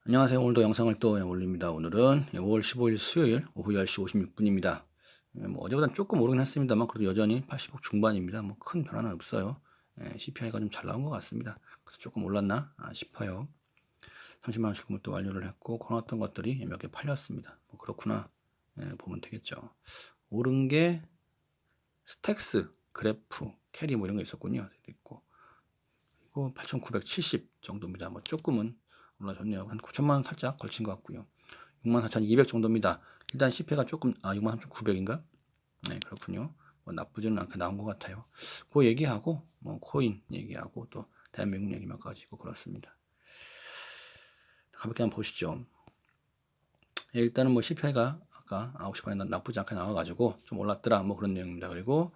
안녕하세요. 오늘도 영상을 또 올립니다. 오늘은 5월 15일 수요일 오후 10시 56분입니다. 어제보다 조금 오르긴 했습니다만 그래도 여전히 80억 중반입니다. 뭐 큰 변화는 없어요. CPI가 좀 잘 나온 것 같습니다. 그래서 조금 올랐나 싶어요. 30만 원 수금을 또 완료를 했고 걸어놨던 것들이 몇 개 팔렸습니다. 뭐 그렇구나 보면 되겠죠. 오른 게 스택스, 그래프, 캐리 뭐 이런 거 있었군요. 있고 그리고 8,970 정도입니다. 뭐 조금은 올라졌네요. 한 9천만 원 살짝 걸친 것 같고요. 64,200 정도입니다. 일단 CP가 조금 63,900인가? 네, 그렇군요. 뭐 나쁘지는 않게 나온 것 같아요. 그 얘기하고 뭐 코인 얘기하고 또 대한민국 얘기만 가지고 그렇습니다. 가볍게 한번 보시죠. 일단은 뭐 CPI가 아까 9시 반에 나쁘지 않게 나와가지고 좀 올랐더라 뭐 그런 내용입니다. 그리고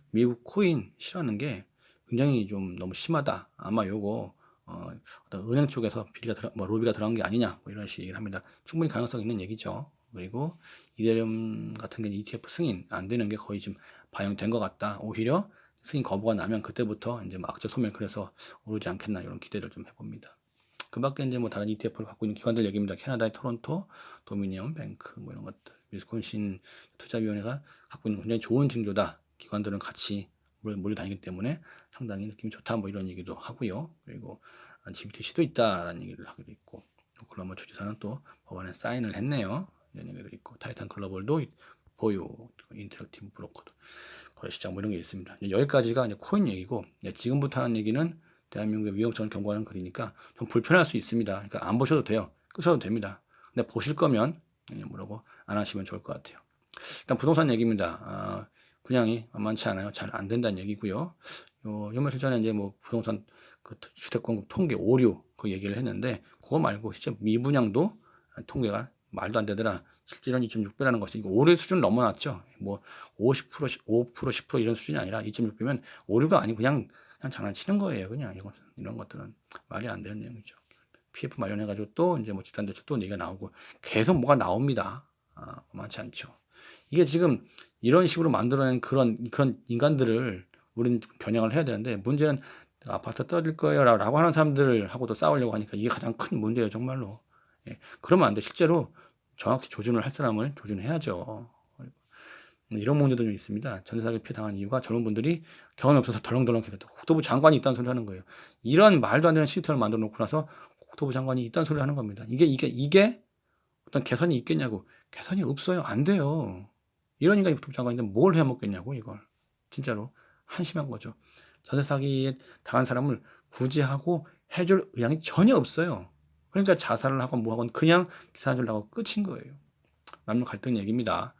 미국 코인 싫어하는 게 굉장히 좀 너무 심하다. 아마 요거 어떤 은행 쪽에서 로비가 들어간 게 아니냐 뭐 이런 식의 얘기를 합니다. 충분히 가능성 있는 얘기죠. 그리고 이데리움 같은 경우 ETF 승인 안 되는 게 거의 지금 반영된 것 같다. 오히려 승인 거부가 나면 그때부터 이제 막 악재 소멸 그래서 오르지 않겠나 이런 기대를 좀 해봅니다. 그 밖에 이제 뭐 다른 ETF를 갖고 있는 기관들 얘기입니다. 캐나다의 토론토, 도미니언 뱅크 뭐 이런 것들, 위스콘신 투자위원회가 갖고 있는 굉장히 좋은 징조다. 기관들은 같이 몰려다니기 때문에 상당히 느낌이 좋다. 뭐 이런 얘기도 하고요. 그리고 GBTC도 있다라는 얘기를 하기도 있고, 오클라호마 주지사는 또 법안에 사인을 했네요. 이런 얘기도 있고, 타이탄 글로벌도 보유, 인터랙티브 브로커도 거래시장 뭐 이런 게 있습니다. 여기까지가 이제 코인 얘기고, 지금부터 하는 얘기는 대한민국의 위험성을 경고하는 글이니까 좀 불편할 수 있습니다. 그러니까 안 보셔도 돼요. 끄셔도 됩니다. 근데 보실 거면 뭐라고 안 하시면 좋을 것 같아요. 일단 부동산 얘기입니다. 분양이 만만치 않아요. 잘 안 된다는 얘기고요. 며칠 전에 이제 뭐 부동산 그 주택공급 통계 오류 그 얘기를 했는데 그거 말고 실제 미분양도 통계가 말도 안 되더라. 실제로는 2.6배라는 것이 이거 오류 수준 넘어났죠. 뭐 50%, 5%, 10% 이런 수준이 아니라 2.6배면 오류가 아니고 그냥 장난치는 거예요. 그냥 이런 것들은 말이 안 되는 내용이죠. PF 마련해가지고 또 이제 뭐 집단대책 또 얘기가 나오고 계속 뭐가 나옵니다. 많지 않죠. 이게 지금 이런 식으로 만들어낸 그런 인간들을 우리는 겨냥을 해야 되는데 문제는 아파트 떠들 거예요 라고 하는 사람들하고도 싸우려고 하니까 이게 가장 큰 문제예요 정말로. 그러면 안 돼. 실제로 정확히 조준을 할 사람을 조준해야죠. 이런 문제도 좀 있습니다. 전세사기 피해 당한 이유가 젊은 분들이 경험이 없어서 덜렁덜렁 해서 국토부 장관이 있다는 소리 하는 거예요. 이런 말도 안 되는 시스템을 만들어 놓고 나서 국토부 장관이 있다는 소리 하는 겁니다. 이게 어떤 개선이 있겠냐고. 개선이 없어요. 안 돼요. 이런 인간이 국토부 장관인데 뭘 해먹겠냐고 이걸. 진짜로 한심한 거죠. 전세 사기에 당한 사람을 구제하고 해줄 의향이 전혀 없어요. 그러니까 자살을 하건 뭐하건 그냥 기사를 나고 끝인 거예요. 남녀 갈등 얘기입니다.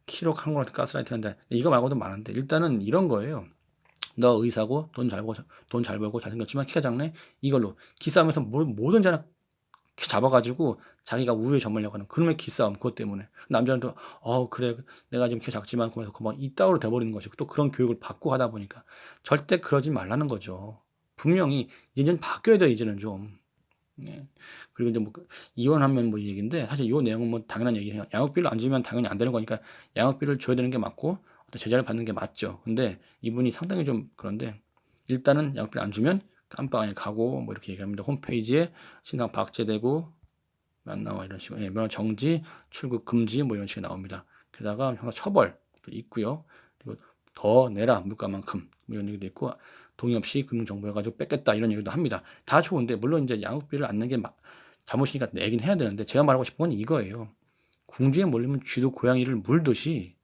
키로 항공할 때 가스라이팅 한다. 이거 말고도 많은데 일단은 이런 거예요. 너 의사고 돈 잘 벌고 잘생겼지만 키가 작네. 이걸로 기싸움에서 뭐든지 하나 잡아가지고 자기가 우위에 점으려고 하는 그놈의 기싸움 그것 때문에 남자는 또 그래 내가 지금 키 작지만 그러면서 막 이따위로 돼버리는 것이고 또 그런 교육을 받고 하다 보니까 절대 그러지 말라는 거죠. 분명히 이제는 바뀌어야 돼 이제는 좀. 네. 그리고 이제 뭐 이혼하면 뭐 이 얘기인데 사실 이 내용은 뭐 당연한 얘기예요. 양육비를 안 주면 당연히 안 되는 거니까 양육비를 줘야 되는 게 맞고 어떤 제재를 받는 게 맞죠. 근데 이분이 상당히 좀 그런데 일단은 양육비를 안 주면 깜빵에 가고 뭐 이렇게 얘기합니다. 홈페이지에 신상 박제되고 안 나와 이런 식으로 면허 정지, 출국 금지 뭐 이런 식이 나옵니다. 게다가 형사 처벌도 있고요. 그리고 더 내라 물가만큼 뭐 이런 얘기도 있고 동의 없이 금융정보해가지고 뺏겠다 이런 얘기도 합니다. 다 좋은데 물론 이제 양육비를 안 내는 게 잘못이니까 내긴 해야 되는데 제가 말하고 싶은 건 이거예요. 궁지에 몰리면 쥐도 고양이를 물듯이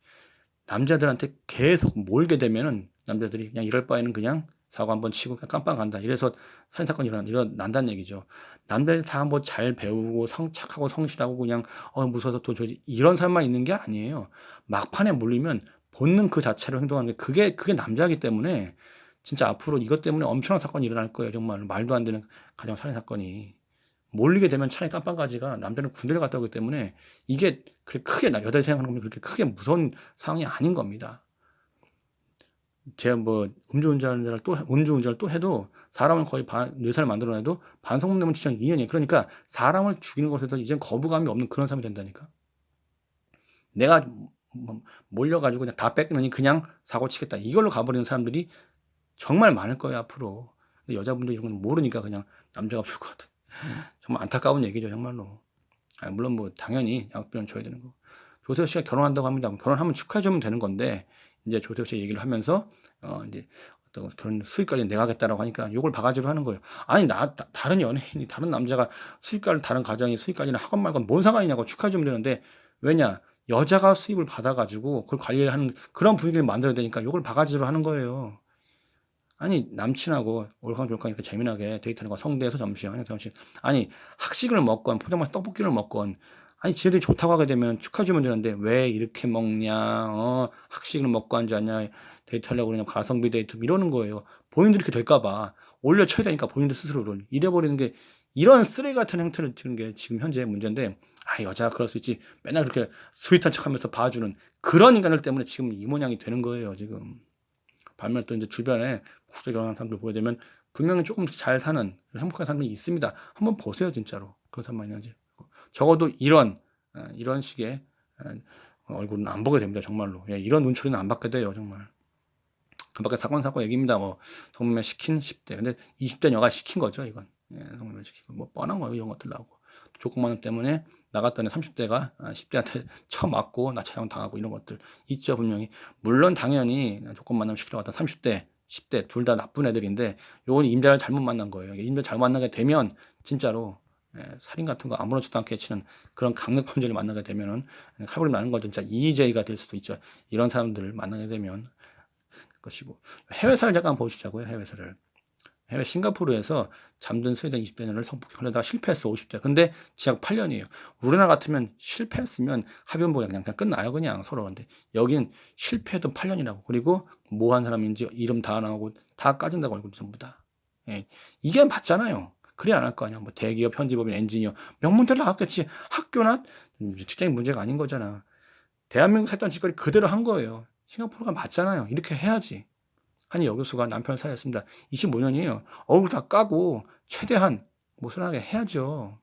남자들한테 계속 몰게 되면은 남자들이 그냥 이럴 바에는 그냥 사고 한번 치고 그냥 깜빵 간다. 이래서 살인사건이 일어난다는 얘기죠. 남자들 다 뭐 잘 배우고 착하고 성실하고 그냥 무서워서 도저히 이런 사람만 있는 게 아니에요. 막판에 몰리면 본능 그 자체로 행동하는 게 그게 남자이기 때문에 진짜 앞으로 이것 때문에 엄청난 사건이 일어날 거예요. 정말 말도 안 되는 가정 살인 사건이. 몰리게 되면 차라리 깜빵가지가 남자는 군대를 갔다 오기 때문에 이게 그렇게 크게 여자들이 생각하는 것보다 그렇게 크게 무서운 상황이 아닌 겁니다. 제가 뭐 음주운전을 또 해도 사람을 거의 뇌사를 만들어내도 반성문되면 지정 2년이에요. 그러니까 사람을 죽이는 것에서 이젠 거부감이 없는 그런 사람이 된다니까. 내가 몰려가지고 그냥 다 뺏기느니 그냥 사고 치겠다. 이걸로 가버리는 사람들이 정말 많을 거예요 앞으로. 근데 여자분들 이런 건 모르니까 그냥 남자가 죽을 것 같아. 정말 안타까운 얘기죠, 정말로. 물론 뭐 당연히 양육비는 줘야 되는 거고. 조세호 씨가 결혼한다고 합니다. 결혼하면 축하해 주면 되는 건데 이제 조세호 씨 얘기를 하면서 이제 어떤 결혼 수익 관리 내가 하겠다라고 하니까 욕을 바가지로 하는 거예요. 아니 다른 연예인이 다른 남자가 수익 관리 다른 가정이 수익 관리를 하건 말건 뭔 상관이냐고 축하해 주면 되는데 왜냐 여자가 수입을 받아가지고 그걸 관리를 하는 그런 분위기를 만들어야 되니까 욕을 바가지로 하는 거예요. 아니 남친하고 올캉졸캉 이렇게 재미나게 데이트하는 거 성대에서 점심 아니 점심 아니 학식을 먹건 포장마차 떡볶이를 먹건 아니 지네들이 좋다고 하게 되면 축하해 주면 되는데 왜 이렇게 먹냐 학식을 먹고 앉았냐 데이트하려고 그러냐 가성비 데이트 이러는 거예요. 본인들이 이렇게 될까 봐 올려쳐야 되니까 본인들 스스로를 이래버리는 게 이런 쓰레기 같은 행태를 지는 게 지금 현재 문제인데 여자가 그럴 수 있지 맨날 그렇게 스윗한 척하면서 봐주는 그런 인간들 때문에 지금 이 모양이 되는 거예요 지금. 반면 또 이제 주변에 국제 결혼한 사람들 보게 되면 분명히 조금 잘 사는 행복한 사람이 있습니다. 한번 보세요 진짜로 그런 사람 많이 나지. 적어도 이런 식의 얼굴은 안 보게 됩니다 정말로. 예, 이런 눈초리는 안 받게 돼요 정말. 그 밖에 사건 사고 얘기입니다. 뭐 성매매 시킨 10대 근데 20대 여가 시킨 거죠 이건. 예, 성매매 시키고 뭐 뻔한 거예요 이런 것들 나오고 조건만 원 때문에 나갔더니 30대가 10대한테 처맞고 나차장 당하고 이런 것들 있죠 분명히. 물론 당연히 조건 만남 시키러 갔다 30대 10대 둘 다 나쁜 애들인데 요건 임자를 잘못 만난 거예요. 임자를 잘못 만나게 되면 진짜로 살인 같은 거 아무렇지도 않게 치는 그런 강력 범죄를 만나게 되면은 칼부림 나는 거 진짜 이의제의가 될 수도 있죠. 이런 사람들을 만나게 되면 것이고. 해외사를 잠깐 보시자고요. 해외사를. 해외 싱가포르에서 잠든 스웨덴 20대를 성폭행하려다가 실패했어 50대. 근데 징역 8년이에요. 우리나라 같으면 실패했으면 합의혼보가 그냥 끝나요 그냥 서로. 근데 여기는 실패해도 8년이라고. 그리고 뭐 한 사람인지 이름 다 나오고 다 까진다고 얼굴 전부 다. 예. 이게 맞잖아요. 그래 안 할 거 아니야. 뭐 대기업 편집업인 엔지니어 명문대로 나왔겠지. 학교나 직장이 문제가 아닌 거잖아. 대한민국 했던 짓거리 그대로 한 거예요. 싱가포르가 맞잖아요. 이렇게 해야지. 한 여교수가 남편을 살해했습니다. 25년이에요. 얼굴 다 까고 최대한 모순하게 해야죠.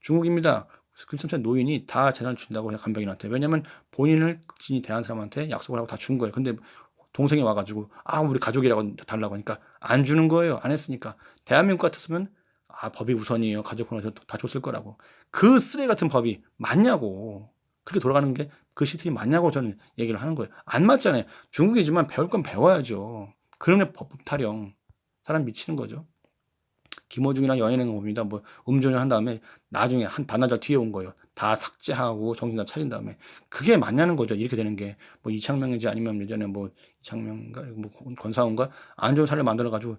중국입니다. 금천차 노인이 다 재산을 준다고 해요. 간병인한테. 왜냐면 본인을 진이 대한 사람한테 약속을 하고 다 준 거예요. 근데 동생이 와가지고 우리 가족이라고 달라고 하니까 안 주는 거예요. 안 했으니까. 대한민국 같았으면 법이 우선이에요. 가족권을 다 줬을 거라고. 그 쓰레기 같은 법이 맞냐고. 그렇게 돌아가는 게 그 시스템이 맞냐고 저는 얘기를 하는 거예요. 안 맞잖아요. 중국이지만 배울 건 배워야죠. 그러면 법 타령. 사람 미치는 거죠. 김어중이랑 연예인 봅니다. 뭐 음주운전 한 다음에 나중에 한 반나절 뒤에 온 거예요. 다 삭제하고 정신 다 차린 다음에 그게 맞냐는 거죠. 이렇게 되는 게 뭐 이창명인지 아니면 예전에 뭐 이창명인가 뭐 권사원가 안 좋은 사례 만들어 가지고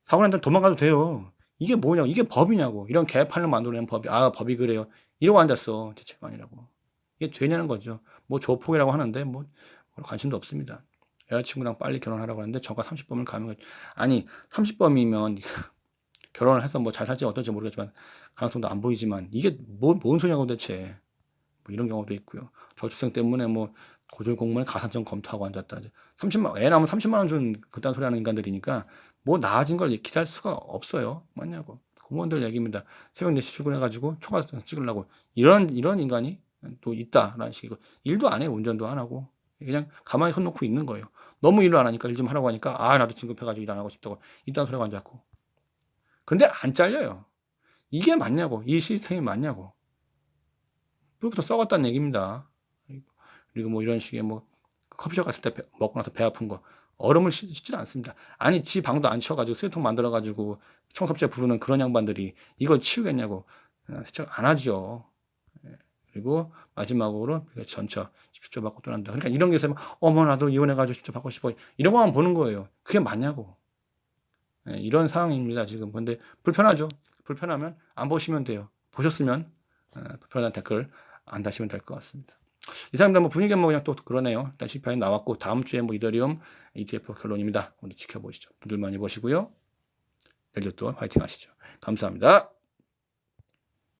사고 난 다음에 도망가도 돼요. 이게 뭐냐고 이게 법이냐고 이런 개판을 만들어낸 법이 법이 그래요. 이러고 앉았어 대체가 아니라고. 이게 되냐는 거죠. 뭐 조폭이라고 하는데 뭐 관심도 없습니다. 여자친구랑 빨리 결혼하라고 하는데 저가 30범을 가면 아니 30범이면 결혼을 해서 뭐 잘 살지 어떨지 모르겠지만 가능성도 안 보이지만 이게 뭔 소리냐고 대체. 뭐 이런 경우도 있고요. 저출생 때문에 뭐 고졸 공무원 가산점 검토하고 앉았다. 30만 애 낳으면 30만 원 준 그딴 소리 하는 인간들이니까 뭐 나아진 걸 기대할 수가 없어요. 맞냐고. 공무원들 얘기입니다. 새벽 4시 출근해가지고 초과 찍으려고 이런 인간이 또 있다라는 식이고 일도 안 해요. 운전도 안 하고 그냥 가만히 손 놓고 있는 거예요. 너무 일을 안 하니까 일 좀 하라고 하니까 나도 진급해가지고 일 안 하고 싶다고 이딴 소리가 앉았고 근데 안 잘려요. 이게 맞냐고. 이 시스템이 맞냐고. 불부터 썩었다는 얘기입니다. 그리고 뭐 이런 식의 뭐 커피숍 갔을 때 먹고 나서 배 아픈 거 얼음을 씻지 않습니다. 아니 지 방도 안 치워가지고 쓰레통 만들어가지고 청소업체 부르는 그런 양반들이 이걸 치우겠냐고 세척 안 하죠. 그리고 마지막으로 전처 10조 받고 떠난다. 그러니까 이런 게 있으면 어머 나도 이혼해가지고 10조 받고 싶어 이런 거만 보는 거예요. 그게 맞냐고. 이런 상황입니다 지금. 근데 불편하죠. 불편하면 안 보시면 돼요. 보셨으면 불편한 댓글 안 다시면 될 것 같습니다. 이 사람들 뭐 분위기가 뭐 그냥 또 그러네요. 일단 CPI 나왔고 다음 주에 뭐 이더리움 ETF 결론입니다. 오늘 지켜보시죠. 돈들 많이 버시고요. 내일도 또 화이팅 하시죠. 감사합니다.